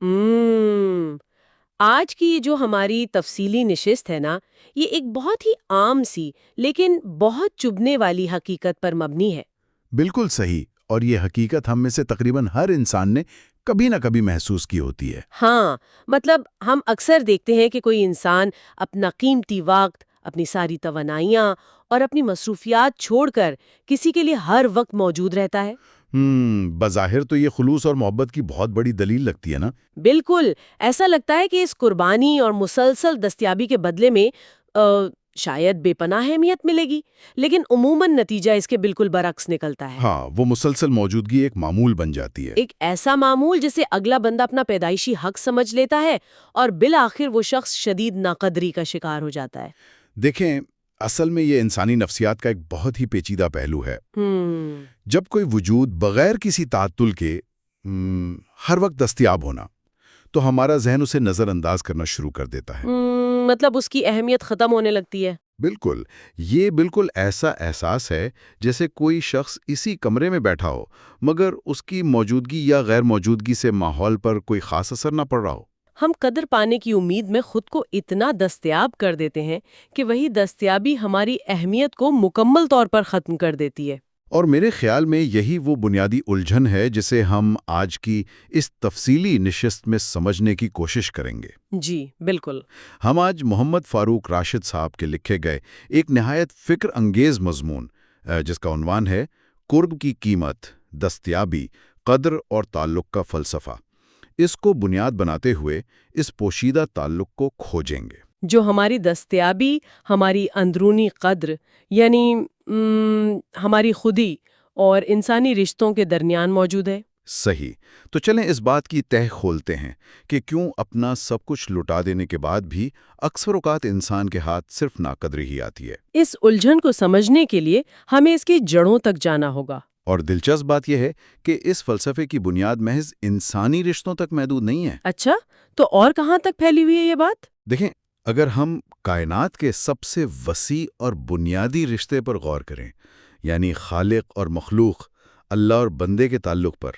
ہم آج کی یہ جو ہماری تفصیلی نشست ہے نا، یہ ایک بہت ہی عام سی لیکن بہت چبھنے والی حقیقت پر مبنی ہے۔ بالکل صحیح، اور یہ حقیقت ہم میں سے تقریباً ہر انسان نے کبھی نہ کبھی محسوس کی ہوتی ہے۔ ہاں، مطلب ہم اکثر دیکھتے ہیں کہ کوئی انسان اپنا قیمتی وقت، اپنی ساری توانائیاں اور اپنی مصروفیات چھوڑ کر کسی کے لیے ہر وقت موجود رہتا ہے۔ بظاہر تو یہ خلوص اور محبت کی بہت بڑی دلیل لگتی ہے نا؟ بالکل، ایسا لگتا ہے کہ اس قربانی اور مسلسل دستیابی کے بدلے میں شاید بے پناہ اہمیت ملے گی، لیکن عموماً نتیجہ اس کے بالکل برعکس نکلتا ہے۔ ہاں، وہ مسلسل موجودگی ایک معمول بن جاتی ہے۔ ایک ایسا معمول جسے اگلا بندہ اپنا پیدائشی حق سمجھ لیتا ہے اور بالآخر وہ شخص شدید ناقدری کا شکار ہو جاتا ہے۔ دیکھیں، اصل میں یہ انسانی نفسیات کا ایک بہت ہی پیچیدہ پہلو ہے۔ جب کوئی وجود بغیر کسی تعطل کے ہر وقت دستیاب ہونا، تو ہمارا ذہن اسے نظر انداز کرنا شروع کر دیتا ہے۔ مطلب اس کی اہمیت ختم ہونے لگتی ہے۔ بالکل، یہ بالکل ایسا احساس ہے جیسے کوئی شخص اسی کمرے میں بیٹھا ہو مگر اس کی موجودگی یا غیر موجودگی سے ماحول پر کوئی خاص اثر نہ پڑ رہا ہو۔ ہم قدر پانے کی امید میں خود کو اتنا دستیاب کر دیتے ہیں کہ وہی دستیابی ہماری اہمیت کو مکمل طور پر ختم کر دیتی ہے۔ اور میرے خیال میں یہی وہ بنیادی الجھن ہے جسے ہم آج کی اس تفصیلی نشست میں سمجھنے کی کوشش کریں گے۔ جی بالکل۔ ہم آج محمد فاروق راشد صاحب کے لکھے گئے ایک نہایت فکر انگیز مضمون جس کا عنوان ہے قرب کی قیمت، دستیابی، قدر اور تعلق کا فلسفہ، اس کو بنیاد بناتے ہوئے اس پوشیدہ تعلق کو کھوجیں گے جو ہماری دستیابی، ہماری اندرونی قدر، یعنی ہماری خودی اور انسانی رشتوں کے درمیان موجود ہے۔ صحیح، تو چلیں اس بات کی تہ کھولتے ہیں کہ کیوں اپنا سب کچھ لٹا دینے کے بعد بھی اکثر اوقات انسان کے ہاتھ صرف ناقدری ہی آتی ہے۔ اس الجھن کو سمجھنے کے لیے ہمیں اس کی جڑوں تک جانا ہوگا۔ اور دلچسپ بات یہ ہے کہ اس فلسفے کی بنیاد محض انسانی رشتوں تک محدود نہیں ہے۔ اچھا، تو اور کہاں تک پھیلی ہوئی ہے یہ بات؟ دیکھیں، اگر ہم کائنات کے سب سے وسیع اور بنیادی رشتے پر غور کریں، یعنی خالق اور مخلوق، اللہ اور بندے کے تعلق پر،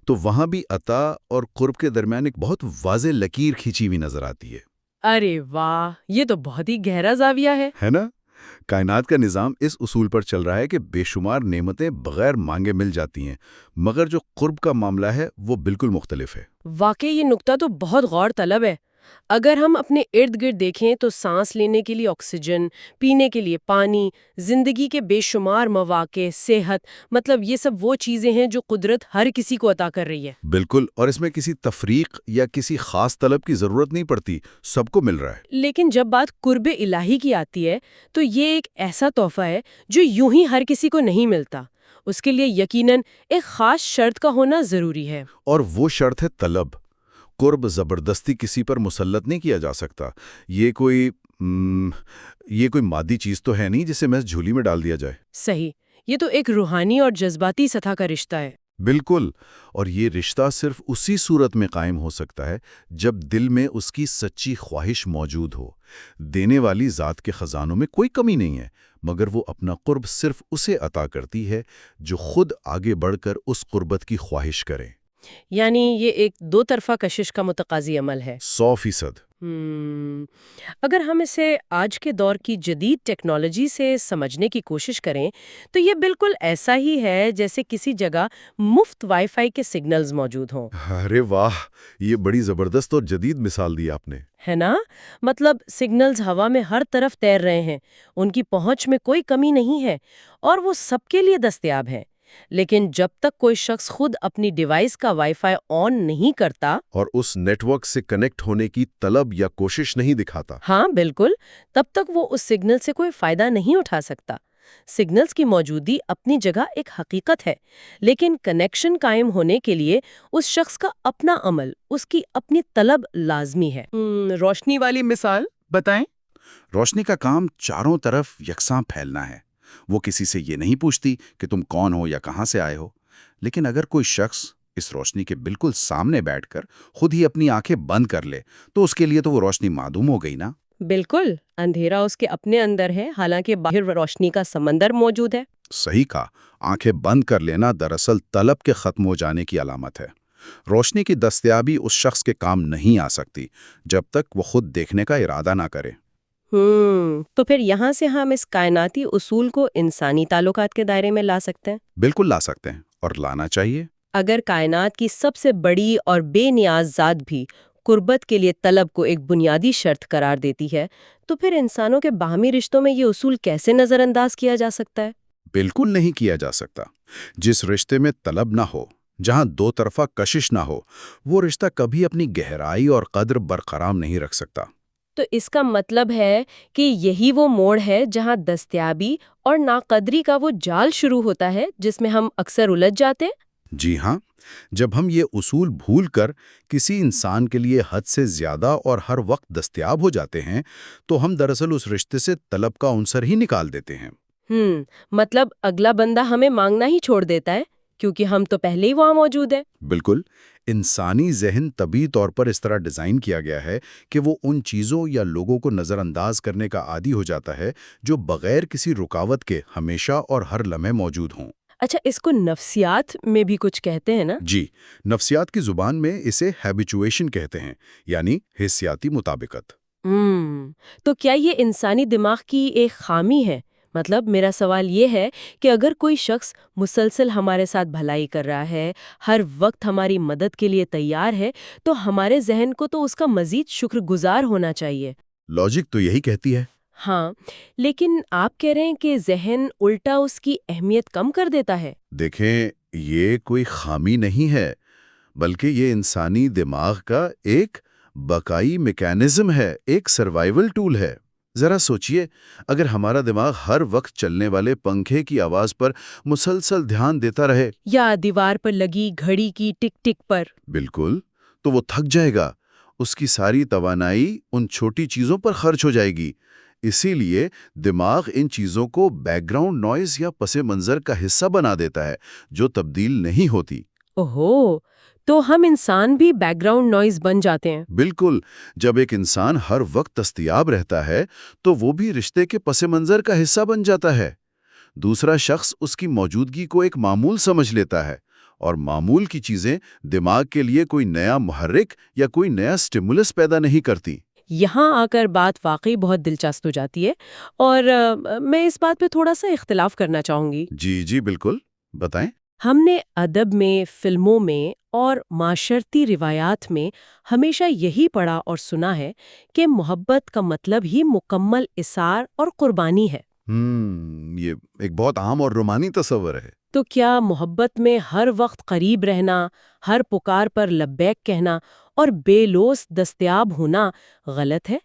تو وہاں بھی عطا اور قرب کے درمیان ایک بہت واضح لکیر کھینچی ہوئی نظر آتی ہے۔ ارے واہ، یہ تو بہت ہی گہرا زاویہ ہے۔ نا؟ کائنات کا نظام اس اصول پر چل رہا ہے کہ بے شمار نعمتیں بغیر مانگے مل جاتی ہیں، مگر جو قرب کا معاملہ ہے وہ بالکل مختلف ہے۔ واقعی یہ نکتہ تو بہت غور طلب ہے۔ اگر ہم اپنے ارد گرد دیکھیں تو سانس لینے کے لیے آکسیجن، پینے کے لیے پانی، زندگی کے بے شمار مواقع، صحت، مطلب یہ سب وہ چیزیں ہیں جو قدرت ہر کسی کو عطا کر رہی ہے۔ بالکل، اور اس میں کسی تفریق یا کسی خاص طلب کی ضرورت نہیں پڑتی، سب کو مل رہا ہے۔ لیکن جب بات قرب الہی کی آتی ہے تو یہ ایک ایسا تحفہ ہے جو یوں ہی ہر کسی کو نہیں ملتا۔ اس کے لیے یقیناً ایک خاص شرط کا ہونا ضروری ہے۔ اور وہ شرط ہے طلب۔ قرب زبردستی کسی پر مسلط نہیں کیا جا سکتا۔ یہ کوئی مادی چیز تو ہے نہیں جسے محض جھولی میں ڈال دیا جائے۔ صحیح، یہ تو ایک روحانی اور جذباتی سطح کا رشتہ ہے۔ بالکل، اور یہ رشتہ صرف اسی صورت میں قائم ہو سکتا ہے جب دل میں اس کی سچی خواہش موجود ہو۔ دینے والی ذات کے خزانوں میں کوئی کمی نہیں ہے، مگر وہ اپنا قرب صرف اسے عطا کرتی ہے جو خود آگے بڑھ کر اس قربت کی خواہش کرے۔ یعنی یہ ایک دو طرفہ کشش کا متقاضی عمل ہے۔ 100%۔ اگر ہم اسے آج کے دور کی جدید ٹیکنالوجی سے سمجھنے کی کوشش کریں تو یہ بالکل ایسا ہی ہے جیسے کسی جگہ مفت وائی فائی کے سگنلز موجود ہوں۔ ارے واہ، یہ بڑی زبردست اور جدید مثال دی آپ نے۔ ہے نا؟ مطلب سگنلز ہوا میں ہر طرف تیر رہے ہیں، ان کی پہنچ میں کوئی کمی نہیں ہے اور وہ سب کے لیے دستیاب ہیں، لیکن جب تک کوئی شخص خود اپنی ڈیوائس کا وائی فائی آن نہیں کرتا اور اس نیٹ ورک سے کنیکٹ ہونے کی طلب یا کوشش نہیں دکھاتا۔ ہاں بالکل، تب تک وہ اس سگنل سے کوئی فائدہ نہیں اٹھا سکتا۔ سگنلز کی موجودگی اپنی جگہ ایک حقیقت ہے، لیکن کنیکشن قائم ہونے کے لیے اس شخص کا اپنا عمل، اس کی اپنی طلب لازمی ہے۔ روشنی والی مثال بتائیں۔ روشنی کا کام چاروں طرف یکساں پھیلنا ہے۔ وہ کسی سے یہ نہیں پوچھتی کہ تم کون ہو یا کہاں سے آئے ہو، لیکن اگر کوئی شخص اس روشنی کے بالکل سامنے بیٹھ کر خود ہی اپنی آنکھیں بند کر لے تو اس کے لیے تو وہ روشنی معدوم ہو گئی نا۔ بالکل، اندھیرا اس کے اپنے اندر ہے، حالانکہ باہر روشنی کا سمندر موجود ہے۔ صحیح کہا، آنکھیں بند کر لینا دراصل طلب کے ختم ہو جانے کی علامت ہے۔ روشنی کی دستیابی اس شخص کے کام نہیں آ سکتی جب تک وہ خود دیکھنے کا ارادہ نہ کرے۔ تو پھر یہاں سے ہم اس کائناتی اصول کو انسانی تعلقات کے دائرے میں لا سکتے ہیں؟ بالکل لا سکتے ہیں، اور لانا چاہیے۔ اگر کائنات کی سب سے بڑی اور بے نیاز ذات بھی قربت کے لیے طلب کو ایک بنیادی شرط قرار دیتی ہے، تو پھر انسانوں کے باہمی رشتوں میں یہ اصول کیسے نظر انداز کیا جا سکتا ہے؟ بالکل نہیں کیا جا سکتا۔ جس رشتے میں طلب نہ ہو، جہاں دو طرفہ کشش نہ ہو، وہ رشتہ کبھی اپنی گہرائی اور قدر برقرار نہیں رکھ سکتا۔ تو اس کا مطلب ہے کہ یہی وہ موڑ ہے جہاں دستیابی اور ناقدری کا وہ جال شروع ہوتا ہے جس میں ہم اکثر الجھ جاتے ہیں؟ جی ہاں، جب ہم یہ اصول بھول کر کسی انسان کے لیے حد سے زیادہ اور ہر وقت دستیاب ہو جاتے ہیں تو ہم دراصل اس رشتے سے طلب کا عنصر ہی نکال دیتے ہیں۔ مطلب اگلا بندہ ہمیں مانگنا ہی چھوڑ دیتا ہے کیونکہ ہم تو پہلے ہی وہاں موجود ہیں۔ بالکل، انسانی ذہن طبی طور پر اس طرح ڈیزائن کیا گیا ہے کہ وہ ان چیزوں یا لوگوں کو نظر انداز کرنے کا عادی ہو جاتا ہے جو بغیر کسی رکاوٹ کے ہمیشہ اور ہر لمحے موجود ہوں۔ اچھا، اس کو نفسیات میں بھی کچھ کہتے ہیں نا؟ جی، نفسیات کی زبان میں اسے ہیبیچویشن کہتے ہیں، یعنی حسیاتی مطابقت۔ تو کیا یہ انسانی دماغ کی ایک خامی ہے؟ مطلب میرا سوال یہ ہے کہ اگر کوئی شخص مسلسل ہمارے ساتھ بھلائی کر رہا ہے، ہر وقت ہماری مدد کے لیے تیار ہے، تو ہمارے ذہن کو تو اس کا مزید شکر گزار ہونا چاہیے۔ لاجک تو یہی کہتی ہے۔ ہاں، لیکن آپ کہہ رہے ہیں کہ ذہن الٹا اس کی اہمیت کم کر دیتا ہے۔ دیکھیں، یہ کوئی خامی نہیں ہے، بلکہ یہ انسانی دماغ کا ایک بقائی میکانزم ہے، ایک سروائیول ٹول ہے۔ ذرا سوچئے، اگر ہمارا دماغ ہر وقت چلنے والے پنکھے کی آواز پر مسلسل دھیان دیتا رہے، یا دیوار پر لگی گھڑی کی ٹک ٹک پر، بالکل، تو وہ تھک جائے گا۔ اس کی ساری توانائی ان چھوٹی چیزوں پر خرچ ہو جائے گی۔ اسی لیے دماغ ان چیزوں کو بیک گراؤنڈ نوائز یا پس منظر کا حصہ بنا دیتا ہے جو تبدیل نہیں ہوتی۔ اوہو، تو ہم انسان بھی بیک گراؤنڈ نوائز بن جاتے ہیں؟ بالکل، جب ایک انسان ہر وقت دستیاب رہتا ہے تو وہ بھی رشتے کے پس منظر کا حصہ بن جاتا ہے۔ دوسرا شخص اس کی موجودگی کو ایک معمول سمجھ لیتا ہے، اور معمول کی چیزیں دماغ کے لیے کوئی نیا محرک یا کوئی نیا سٹیمولس پیدا نہیں کرتی۔ یہاں آ کر بات واقعی بہت دلچسپ ہو جاتی ہے، اور میں اس بات پہ تھوڑا سا اختلاف کرنا چاہوں گی۔ جی بالکل، بتائیں۔ ہم نے ادب میں، فلموں میں اور معاشرتی روایات میں ہمیشہ یہی پڑھا اور سنا ہے کہ محبت کا مطلب ہی مکمل اثار اور قربانی ہے۔ یہ ایک بہت عام اور رومانی تصور ہے۔ تو کیا محبت میں ہر وقت قریب رہنا، ہر پکار پر لبیک کہنا اور بے لوث دستیاب ہونا غلط ہے؟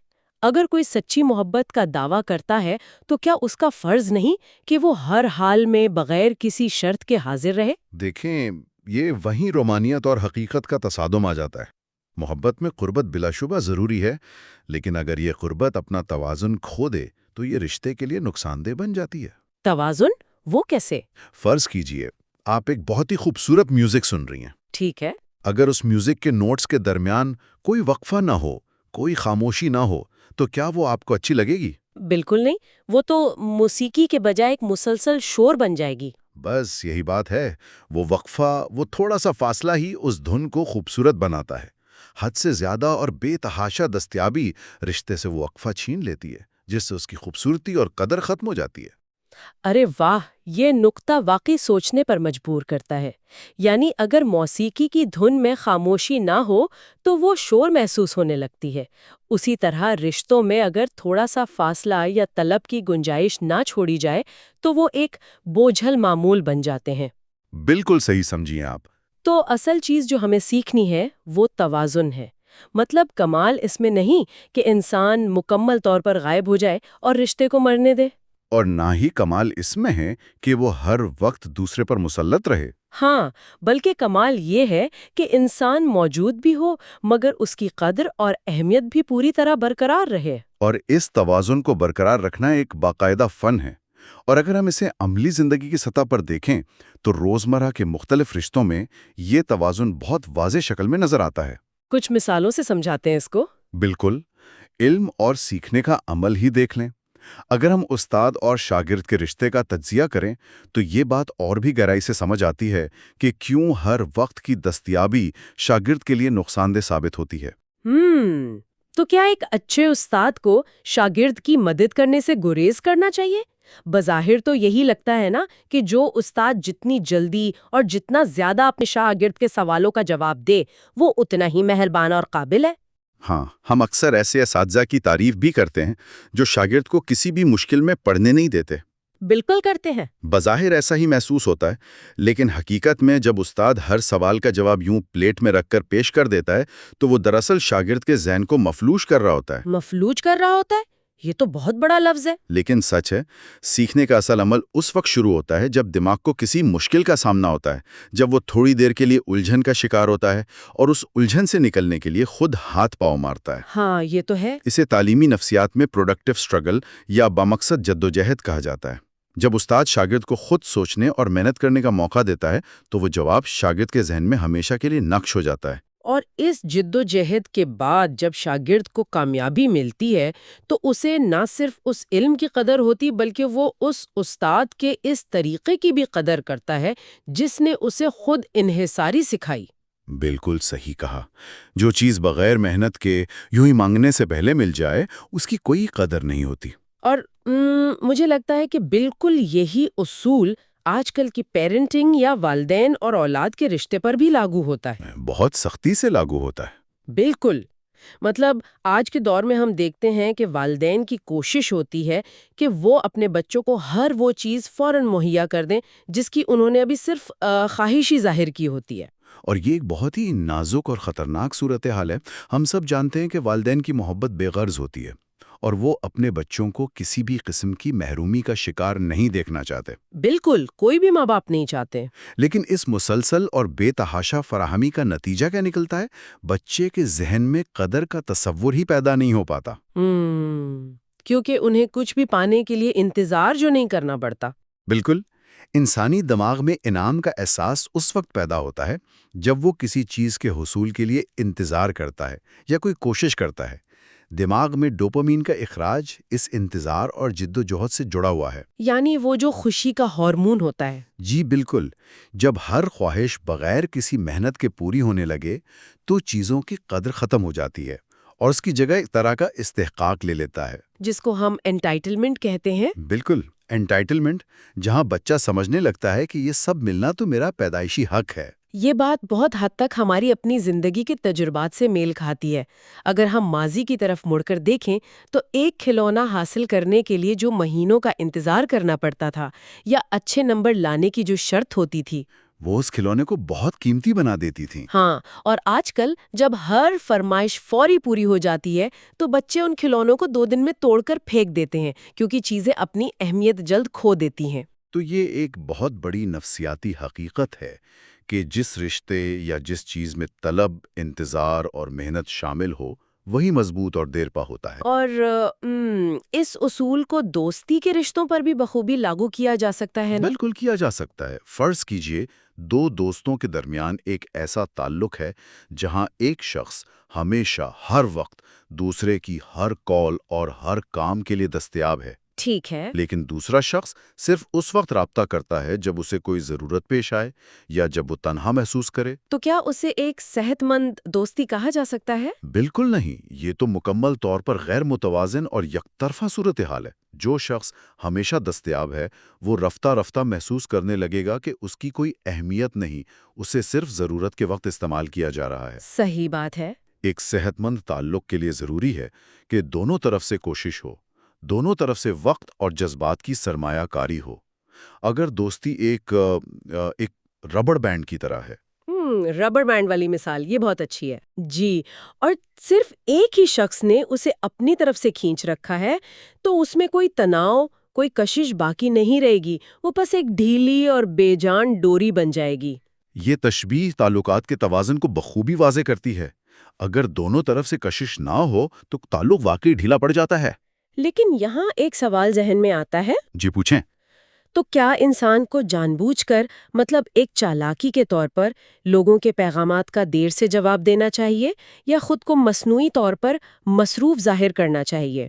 اگر کوئی سچی محبت کا دعویٰ کرتا ہے تو کیا اس کا فرض نہیں کہ وہ ہر حال میں بغیر کسی شرط کے حاضر رہے؟ دیکھیں، یہ وہیں رومانیت اور حقیقت کا تصادم آ جاتا ہے۔ محبت میں قربت بلا شبہ ضروری ہے، لیکن اگر یہ قربت اپنا توازن کھو دے تو یہ رشتے کے لیے نقصان دہ بن جاتی ہے۔ توازن؟ وہ کیسے؟ فرض کیجئے آپ ایک بہت ہی خوبصورت میوزک سن رہی ہیں۔ ٹھیک ہے۔ اگر اس میوزک کے نوٹس کے درمیان کوئی وقفہ نہ ہو، کوئی خاموشی نہ ہو، تو کیا وہ آپ کو اچھی لگے گی؟ بالکل نہیں، وہ تو موسیقی کے بجائے ایک مسلسل شور بن جائے گی۔ بس یہی بات ہے، وہ وقفہ، وہ تھوڑا سا فاصلہ ہی اس دھن کو خوبصورت بناتا ہے۔ حد سے زیادہ اور بے تحاشا دستیابی رشتے سے وہ وقفہ چھین لیتی ہے، جس سے اس کی خوبصورتی اور قدر ختم ہو جاتی ہے۔ ارے واہ، یہ نقطہ واقعی سوچنے پر مجبور کرتا ہے۔ یعنی اگر موسیقی کی دھن میں خاموشی نہ ہو تو وہ شور محسوس ہونے لگتی ہے۔ اسی طرح رشتوں میں اگر تھوڑا سا فاصلہ یا طلب کی گنجائش نہ چھوڑی جائے تو وہ ایک بوجھل معمول بن جاتے ہیں۔ بالکل صحیح سمجھیے آپ۔ تو اصل چیز جو ہمیں سیکھنی ہے وہ توازن ہے۔ مطلب کمال اس میں نہیں کہ انسان مکمل طور پر غائب ہو جائے اور رشتے کو مرنے دے، اور نہ ہی کمال اس میں ہے کہ وہ ہر وقت دوسرے پر مسلط رہے۔ ہاں، بلکہ کمال یہ ہے کہ انسان موجود بھی ہو مگر اس کی قدر اور اہمیت بھی پوری طرح برقرار رہے۔ اور اس توازن کو برقرار رکھنا ایک باقاعدہ فن ہے، اور اگر ہم اسے عملی زندگی کی سطح پر دیکھیں تو روزمرہ کے مختلف رشتوں میں یہ توازن بہت واضح شکل میں نظر آتا ہے۔ کچھ مثالوں سے سمجھاتے ہیں اس کو۔ بالکل، علم اور سیکھنے کا عمل ہی دیکھ لیں۔ اگر ہم استاد اور شاگرد کے رشتے کا تجزیہ کریں تو یہ بات اور بھی گہرائی سے سمجھ آتی ہے کہ کیوں ہر وقت کی دستیابی شاگرد کے لیے نقصان دہ ثابت ہوتی ہے۔ تو کیا ایک اچھے استاد کو شاگرد کی مدد کرنے سے گریز کرنا چاہیے؟ بظاہر تو یہی لگتا ہے نا کہ جو استاد جتنی جلدی اور جتنا زیادہ اپنے شاگرد کے سوالوں کا جواب دے وہ اتنا ہی مہربان اور قابل ہے۔ ہاں، ہم اکثر ایسے اساتذہ کی تعریف بھی کرتے ہیں جو شاگرد کو کسی بھی مشکل میں پڑھنے نہیں دیتے۔ بالکل کرتے ہیں۔ بظاہر ایسا ہی محسوس ہوتا ہے، لیکن حقیقت میں جب استاد ہر سوال کا جواب یوں پلیٹ میں رکھ کر پیش کر دیتا ہے تو وہ دراصل شاگرد کے ذہن کو مفلوج کر رہا ہوتا ہے۔ مفلوج کر رہا ہوتا ہے؟ یہ تو بہت بڑا لفظ ہے۔ لیکن سچ ہے، سیکھنے کا اصل عمل اس وقت شروع ہوتا ہے جب دماغ کو کسی مشکل کا سامنا ہوتا ہے، جب وہ تھوڑی دیر کے لیے الجھن کا شکار ہوتا ہے اور اس الجھن سے نکلنے کے لیے خود ہاتھ پاؤں مارتا ہے۔ ہاں، یہ تو ہے۔ اسے تعلیمی نفسیات میں پروڈکٹیو سٹرگل یا بامقصد جدوجہد کہا جاتا ہے۔ جب استاد شاگرد کو خود سوچنے اور محنت کرنے کا موقع دیتا ہے تو وہ جواب شاگرد کے ذہن میں ہمیشہ کے لیے نقش ہو جاتا ہے۔ اور اس جدوجہد کے بعد جب شاگرد کو کامیابی ملتی ہے تو اسے نہ صرف اس علم کی قدر ہوتی بلکہ وہ اس استاد کے اس طریقے کی بھی قدر کرتا ہے جس نے اسے خود انحصاری سکھائی۔ بالکل صحیح کہا۔ جو چیز بغیر محنت کے یوں ہی مانگنے سے پہلے مل جائے اس کی کوئی قدر نہیں ہوتی۔ اور مجھے لگتا ہے کہ بالکل یہی اصول آج کل کی پیرنٹنگ یا والدین اور اولاد کے رشتے پر بھی لاگو ہوتا ہے۔ بہت سختی سے لاگو ہوتا ہے۔ بالکل۔ مطلب آج کے دور میں ہم دیکھتے ہیں کہ والدین کی کوشش ہوتی ہے کہ وہ اپنے بچوں کو ہر وہ چیز فوراً مہیا کر دیں جس کی انہوں نے ابھی صرف خواہش ہی ظاہر کی ہوتی ہے۔ اور یہ ایک بہت ہی نازک اور خطرناک صورتحال ہے۔ ہم سب جانتے ہیں کہ والدین کی محبت بے غرض ہوتی ہے اور وہ اپنے بچوں کو کسی بھی قسم کی محرومی کا شکار نہیں دیکھنا چاہتے۔ بالکل، کوئی بھی ماں باپ نہیں چاہتے۔ لیکن اس مسلسل اور بے تحاشا فراہمی کا نتیجہ کیا نکلتا ہے؟ بچے کے ذہن میں قدر کا تصور ہی پیدا نہیں ہو پاتا۔ کیونکہ انہیں کچھ بھی پانے کے لیے انتظار جو نہیں کرنا پڑتا۔ بالکل۔ انسانی دماغ میں انعام کا احساس اس وقت پیدا ہوتا ہے جب وہ کسی چیز کے حصول کے لیے انتظار کرتا ہے یا کوئی کوشش کرتا ہے۔ دماغ میں ڈوپامین کا اخراج اس انتظار اور جد و جہد سے جڑا ہوا ہے۔ یعنی وہ جو خوشی کا ہارمون ہوتا ہے۔ جی بالکل۔ جب ہر خواہش بغیر کسی محنت کے پوری ہونے لگے تو چیزوں کی قدر ختم ہو جاتی ہے اور اس کی جگہ ایک طرح کا استحقاق لے لیتا ہے، جس کو ہم انٹائٹلمنٹ کہتے ہیں۔ بالکل، انٹائٹلمنٹ، جہاں بچہ سمجھنے لگتا ہے کہ یہ سب ملنا تو میرا پیدائشی حق ہے۔ یہ بات بہت حد تک ہماری اپنی زندگی کے تجربات سے میل کھاتی ہے۔ اگر ہم ماضی کی طرف مڑ کر دیکھیں تو ایک کھلونا حاصل کرنے کے لیے جو مہینوں کا انتظار کرنا پڑتا تھا یا اچھے نمبر لانے کی جو شرط ہوتی تھی، وہ اس کھلونے کو بہت قیمتی بنا دیتی تھی۔ ہاں، اور آج کل جب ہر فرمائش فوری پوری ہو جاتی ہے تو بچے ان کھلونوں کو 2 دن میں توڑ کر پھینک دیتے ہیں کیونکہ چیزیں اپنی اہمیت جلد کھو دیتی ہیں۔ تو یہ ایک بہت بڑی نفسیاتی حقیقت ہے کہ جس رشتے یا جس چیز میں طلب، انتظار اور محنت شامل ہو وہی مضبوط اور دیرپا ہوتا ہے۔ اور اس اصول کو دوستی کے رشتوں پر بھی بخوبی لاگو کیا جا سکتا ہے نا؟ بالکل کیا جا سکتا ہے۔ فرض کیجئے 2 دوستوں کے درمیان ایک ایسا تعلق ہے جہاں ایک شخص ہمیشہ ہر وقت دوسرے کی ہر کال اور ہر کام کے لیے دستیاب ہے، ٹھیک ہے۔ لیکن دوسرا شخص صرف اس وقت رابطہ کرتا ہے جب اسے کوئی ضرورت پیش آئے یا جب وہ تنہا محسوس کرے۔ تو کیا اسے ایک صحت مند دوستی کہا جا سکتا ہے؟ بالکل نہیں، یہ تو مکمل طور پر غیر متوازن اور یک طرفہ صورتحال ہے۔ جو شخص ہمیشہ دستیاب ہے وہ رفتہ رفتہ محسوس کرنے لگے گا کہ اس کی کوئی اہمیت نہیں، اسے صرف ضرورت کے وقت استعمال کیا جا رہا ہے۔ صحیح بات ہے۔ ایک صحت مند تعلق کے لیے ضروری ہے کہ دونوں طرف سے کوشش ہو، دونوں طرف سے وقت اور جذبات کی سرمایہ کاری ہو۔ اگر دوستی ایک ربڑ بینڈ کی طرح ہے۔ ربڑ بینڈ والی مثال یہ بہت اچھی ہے۔ جی، اور صرف ایک ہی شخص نے اسے اپنی طرف سے کھینچ رکھا ہے تو اس میں کوئی تناؤ، کوئی کشش باقی نہیں رہے گی، وہ بس ایک ڈھیلی اور بے جان ڈوری بن جائے گی۔ یہ تشبیہ تعلقات کے توازن کو بخوبی واضح کرتی ہے۔ اگر دونوں طرف سے کشش نہ ہو تو تعلق واقعی ڈھیلا پڑ جاتا ہے۔ لیکن یہاں ایک سوال ذہن میں آتا ہے، جی پوچھیں۔ تو کیا انسان کو جان بوجھ کر، مطلب ایک چالاکی کے طور پر، لوگوں کے پیغامات کا دیر سے جواب دینا چاہیے یا خود کو مصنوعی طور پر مصروف ظاہر کرنا چاہیے؟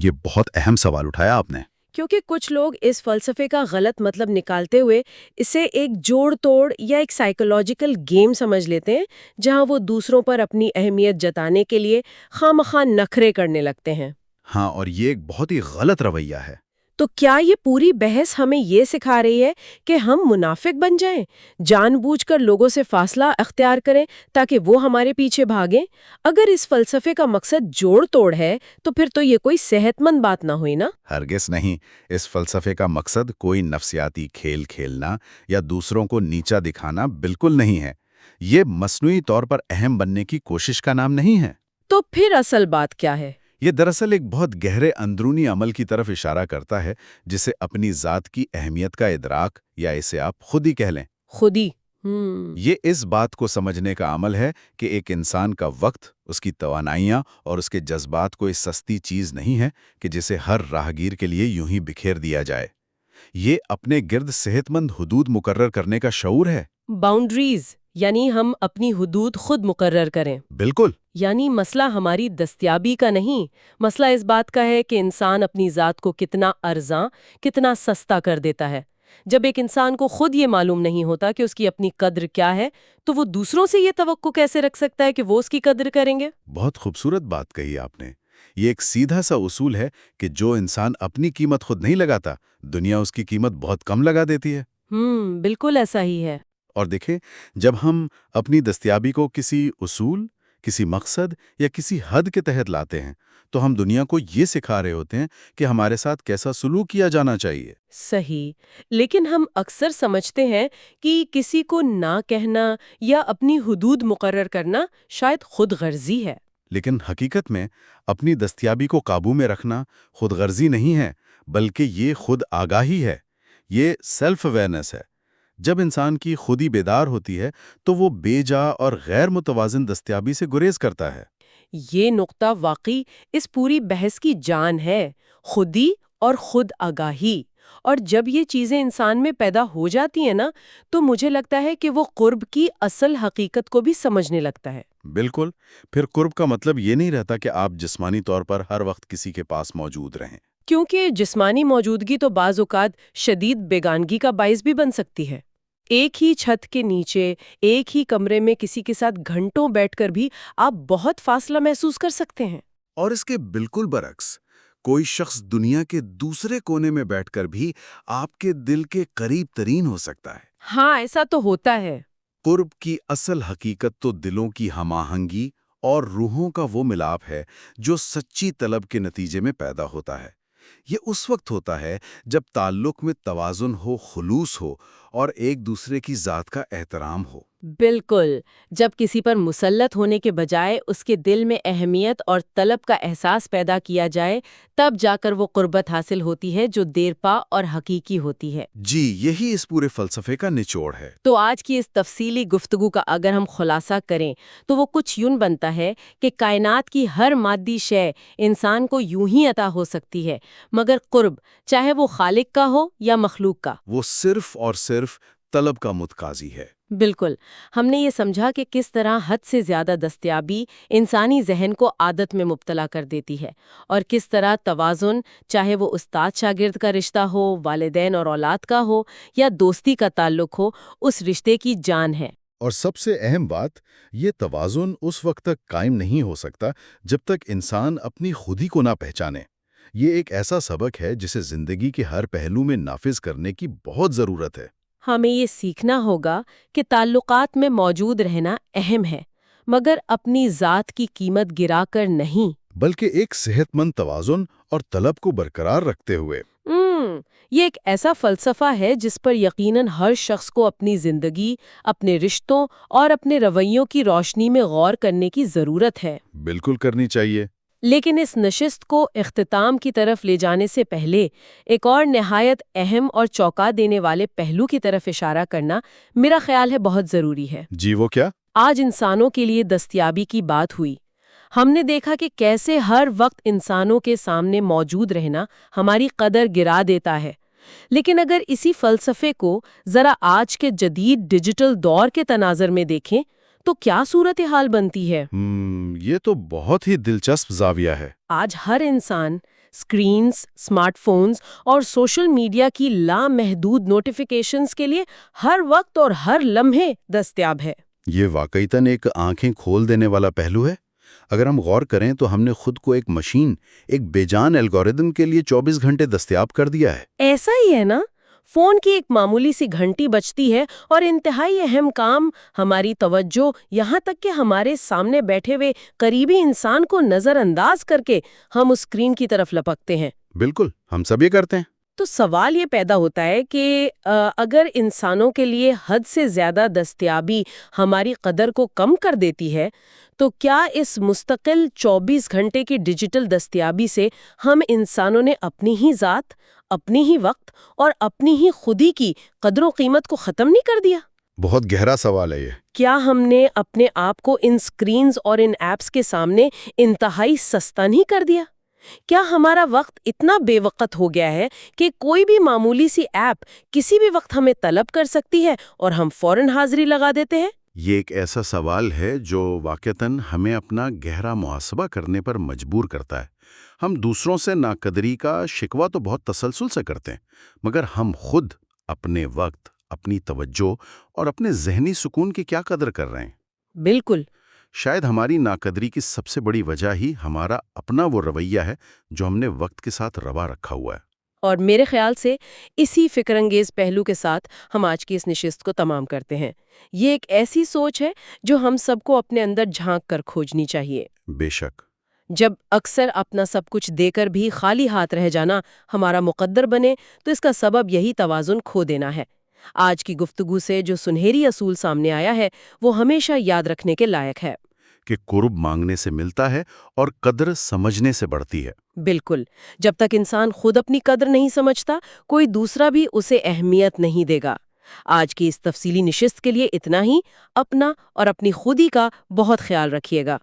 یہ بہت اہم سوال اٹھایا آپ نے۔ کیونکہ کچھ لوگ اس فلسفے کا غلط مطلب نکالتے ہوئے اسے ایک جوڑ توڑ یا ایک سائیکولوجیکل گیم سمجھ لیتے ہیں، جہاں وہ دوسروں پر اپنی اہمیت جتانے کے لیے خواہ مخواہ نخرے کرنے لگتے ہیں۔ ہاں، اور یہ ایک بہت ہی غلط رویہ ہے۔ تو کیا یہ پوری بحث ہمیں یہ سکھا رہی ہے کہ ہم منافق بن جائیں، جان بوجھ کر لوگوں سے فاصلہ اختیار کریں تاکہ وہ ہمارے پیچھے بھاگیں؟ اگر اس فلسفے کا مقصد جوڑ توڑ ہے تو پھر تو یہ کوئی صحت مند بات نہ ہوئی نا؟ ہرگز نہیں۔ اس فلسفے کا مقصد کوئی نفسیاتی کھیل کھیلنا یا دوسروں کو نیچا دکھانا بالکل نہیں ہے۔ یہ مصنوعی طور پر اہم بننے کی کوشش کا نام نہیں ہے۔ تو پھر اصل بات کیا ہے؟ یہ دراصل ایک بہت گہرے اندرونی عمل کی طرف اشارہ کرتا ہے، جسے اپنی ذات کی اہمیت کا ادراک، یا اسے آپ خود ہی کہہ لیں۔ خودی یہ اس بات کو سمجھنے کا عمل ہے کہ ایک انسان کا وقت، اس کی توانائیاں اور اس کے جذبات کوئی سستی چیز نہیں ہے کہ جسے ہر راہگیر کے لیے یوں ہی بکھیر دیا جائے۔ یہ اپنے گرد صحت مند حدود مقرر کرنے کا شعور ہے۔ باؤنڈریز، یعنی ہم اپنی حدود خود مقرر کریں۔ بالکل۔ یعنی مسئلہ ہماری دستیابی کا نہیں، مسئلہ اس بات کا ہے کہ انسان اپنی ذات کو کتنا ارزاں، کتنا سستا کر دیتا ہے۔ جب ایک انسان کو خود یہ معلوم نہیں ہوتا کہ اس کی اپنی قدر کیا ہے، تو وہ دوسروں سے یہ توقع کیسے رکھ سکتا ہے کہ وہ اس کی قدر کریں گے؟ بہت خوبصورت بات کہی آپ نے۔ یہ ایک سیدھا سا اصول ہے کہ جو انسان اپنی قیمت خود نہیں لگاتا، دنیا اس کی قیمت بہت کم لگا دیتی ہے۔ بالکل ایسا ہی ہے۔ اور دیکھیں، جب ہم اپنی دستیابی کو کسی اصول، کسی مقصد یا کسی حد کے تحت لاتے ہیں، تو ہم دنیا کو یہ سکھا رہے ہوتے ہیں کہ ہمارے ساتھ کیسا سلوک کیا جانا چاہیے۔ صحیح، لیکن ہم اکثر سمجھتے ہیں کہ کسی کو نہ کہنا یا اپنی حدود مقرر کرنا شاید خود غرضی ہے۔ لیکن حقیقت میں اپنی دستیابی کو قابو میں رکھنا خود غرضی نہیں ہے، بلکہ یہ خود آگاہی ہے، یہ سیلف اویئرنیس ہے۔ جب انسان کی خودی بیدار ہوتی ہے تو وہ بے جا اور غیر متوازن دستیابی سے گریز کرتا ہے۔ یہ نقطہ واقعی اس پوری بحث کی جان ہے، خودی اور خود آگاہی۔ اور جب یہ چیزیں انسان میں پیدا ہو جاتی ہیں نا، تو مجھے لگتا ہے کہ وہ قرب کی اصل حقیقت کو بھی سمجھنے لگتا ہے۔ بالکل۔ پھر قرب کا مطلب یہ نہیں رہتا کہ آپ جسمانی طور پر ہر وقت کسی کے پاس موجود رہیں۔ کیونکہ جسمانی موجودگی تو بعض اوقات شدید بیگانگی کا باعث بھی بن سکتی ہے۔ ایک ہی چھت کے نیچے، ایک ہی کمرے میں کسی کے ساتھ گھنٹوں بیٹھ کر بھی آپ بہت فاصلہ محسوس کر سکتے ہیں۔ اور اس کے بالکل برعکس، کوئی شخص دنیا کے دوسرے کونے میں بیٹھ کر بھی آپ کے دل کے قریب ترین ہو سکتا ہے۔ ہاں، ایسا تو ہوتا ہے۔ قرب کی اصل حقیقت تو دلوں کی ہم آہنگی اور روحوں کا وہ ملاپ ہے جو سچی طلب کے نتیجے میں پیدا ہوتا ہے۔ یہ اس وقت ہوتا ہے جب تعلق میں توازن ہو، خلوص ہو اور ایک دوسرے کی ذات کا احترام ہو۔ بالکل، جب کسی پر مسلط ہونے کے بجائے اس کے دل میں اہمیت اور طلب کا احساس پیدا کیا جائے، تب جا کر وہ قربت حاصل ہوتی ہے جو دیر پا اور حقیقی ہوتی ہے۔ جی، یہی اس پورے فلسفے کا نچوڑ ہے۔ تو آج کی اس تفصیلی گفتگو کا اگر ہم خلاصہ کریں تو وہ کچھ یوں بنتا ہے کہ کائنات کی ہر مادی شے انسان کو یوں ہی عطا ہو سکتی ہے، مگر قرب، چاہے وہ خالق کا ہو یا مخلوق کا، وہ صرف اور صرف طلب کا متقاضی ہے۔ بالکل۔ ہم نے یہ سمجھا کہ کس طرح حد سے زیادہ دستیابی انسانی ذہن کو عادت میں مبتلا کر دیتی ہے، اور کس طرح توازن، چاہے وہ استاد شاگرد کا رشتہ ہو، والدین اور اولاد کا ہو یا دوستی کا تعلق ہو، اس رشتے کی جان ہے۔ اور سب سے اہم بات، یہ توازن اس وقت تک قائم نہیں ہو سکتا جب تک انسان اپنی خودی کو نہ پہچانے۔ یہ ایک ایسا سبق ہے جسے زندگی کے ہر پہلو میں نافذ کرنے کی بہت ضرورت ہے۔ ہمیں یہ سیکھنا ہوگا کہ تعلقات میں موجود رہنا اہم ہے، مگر اپنی ذات کی قیمت گرا کر نہیں، بلکہ ایک صحت مند توازن اور طلب کو برقرار رکھتے ہوئے۔ یہ ایک ایسا فلسفہ ہے جس پر یقیناً ہر شخص کو اپنی زندگی، اپنے رشتوں اور اپنے رویوں کی روشنی میں غور کرنے کی ضرورت ہے۔ بالکل کرنی چاہیے۔ لیکن اس نشست کو اختتام کی طرف لے جانے سے پہلے ایک اور نہایت اہم اور چونکا دینے والے پہلو کی طرف اشارہ کرنا میرا خیال ہے بہت ضروری ہے۔ جی، وہ کیا؟ آج انسانوں کے لیے دستیابی کی بات ہوئی۔ ہم نے دیکھا کہ کیسے ہر وقت انسانوں کے سامنے موجود رہنا ہماری قدر گرا دیتا ہے۔ لیکن اگر اسی فلسفے کو ذرا آج کے جدید ڈیجیٹل دور کے تناظر میں دیکھیں تو کیا صورتحال بنتی ہے؟ یہ تو بہت ہی دلچسپ زاویہ ہے۔ آج ہر انسان اسکرینز، اسمارٹ فونز اور سوشل میڈیا کی لامحدود نوٹیفیکیشنز کے لیے ہر وقت اور ہر لمحے دستیاب ہے۔ یہ واقعتاً ایک آنکھیں کھول دینے والا پہلو ہے۔ اگر ہم غور کریں تو ہم نے خود کو ایک مشین، ایک بے جان الگوریدم کے لیے 24 گھنٹے دستیاب کر دیا ہے۔ ایسا ہی ہے نا؟ فون کی ایک معمولی سی گھنٹی بجتی ہے اور انتہائی اہم کام، ہماری توجہ، یہاں تک کہ ہمارے سامنے بیٹھے ہوئے قریبی انسان کو نظر انداز کر کے ہم اس اسکرین کی طرف لپکتے ہیں۔ بالکل، ہم سب یہ کرتے ہیں۔ تو سوال یہ پیدا ہوتا ہے کہ اگر انسانوں کے لیے حد سے زیادہ دستیابی ہماری قدر کو کم کر دیتی ہے، تو کیا اس مستقل 24 گھنٹے کی ڈیجیٹل دستیابی سے ہم انسانوں نے اپنی ہی ذات، اپنی ہی وقت اور اپنی ہی خودی کی قدر و قیمت کو ختم نہیں کر دیا؟ بہت گہرا سوال ہے یہ۔ کیا ہم نے اپنے آپ کو ان سکرینز اور ان ایپس کے سامنے انتہائی سستا نہیں کر دیا؟ کیا ہمارا وقت اتنا بے وقت ہو گیا ہے کہ کوئی بھی معمولی سی ایپ کسی بھی وقت ہمیں طلب کر سکتی ہے اور ہم فوراً حاضری لگا دیتے ہیں؟ یہ ایک ایسا سوال ہے جو واقعتاً ہمیں اپنا گہرا محاسبہ کرنے پر مجبور کرتا ہے۔ ہم دوسروں سے ناقدری کا شکوہ تو بہت تسلسل سے کرتے ہیں، مگر ہم خود اپنے وقت، اپنی توجہ اور اپنے ذہنی سکون کی کیا قدر کر رہے ہیں؟ بالکل۔ شاید ہماری ناقدری کی سب سے بڑی وجہ ہی ہمارا اپنا وہ رویہ ہے جو ہم نے وقت کے ساتھ روا رکھا ہوا ہے۔ اور میرے خیال سے اسی فکر انگیز پہلو کے ساتھ ہم آج کی اس نشست کو تمام کرتے ہیں۔ یہ ایک ایسی سوچ ہے جو ہم سب کو اپنے اندر جھانک کر کھوجنی چاہیے۔ بے شک۔ جب اکثر اپنا سب کچھ دے کر بھی خالی ہاتھ رہ جانا ہمارا مقدر بنے، تو اس کا سبب یہی توازن کھو دینا ہے۔ آج کی گفتگو سے جو سنہری اصول سامنے آیا ہے وہ ہمیشہ یاد رکھنے کے لائق ہے کہ قرب مانگنے سے ملتا ہے اور قدر سمجھنے سے بڑھتی ہے۔ بالکل۔ جب تک انسان خود اپنی قدر نہیں سمجھتا، کوئی دوسرا بھی اسے اہمیت نہیں دے گا۔ آج کی اس تفصیلی نشست کے لیے اتنا ہی۔ اپنا اور اپنی خودی کا بہت خیال رکھیے گا۔